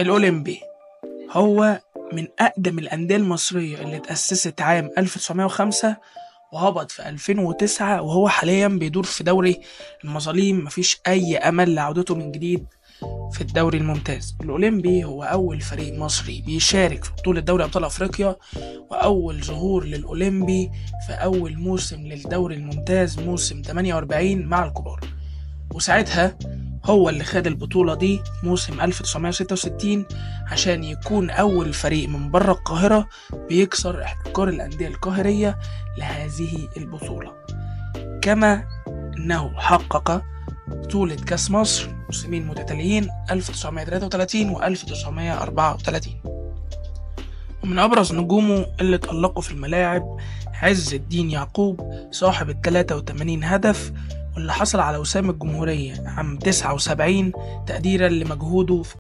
الأولمبي هو من أقدم الأندية المصرية اللي اتأسست عام 1905 وهبط في 2009، وهو حاليا بيدور في دوري المظالم. مفيش أي أمل لعودته من جديد في الدوري الممتاز. الأولمبي هو أول فريق مصري بيشارك في بطولة دوري أبطال أفريقيا، وأول ظهور للأولمبي في أول موسم للدوري الممتاز موسم 48 مع الكبار، وساعتها هو اللي خد البطولة دي موسم 1966 عشان يكون أول فريق من بره القاهرة بيكسر احتكار الأندية القاهرية لهذه البطولة، كما أنه حقق بطولة كأس مصر موسمين متتاليين 1933 و 1934. ومن أبرز نجومه اللي تألقوا في الملاعب عز الدين يعقوب صاحب 83 هدف، واللي حصل على وسام الجمهورية عام 79 تقديرا لمجهوده في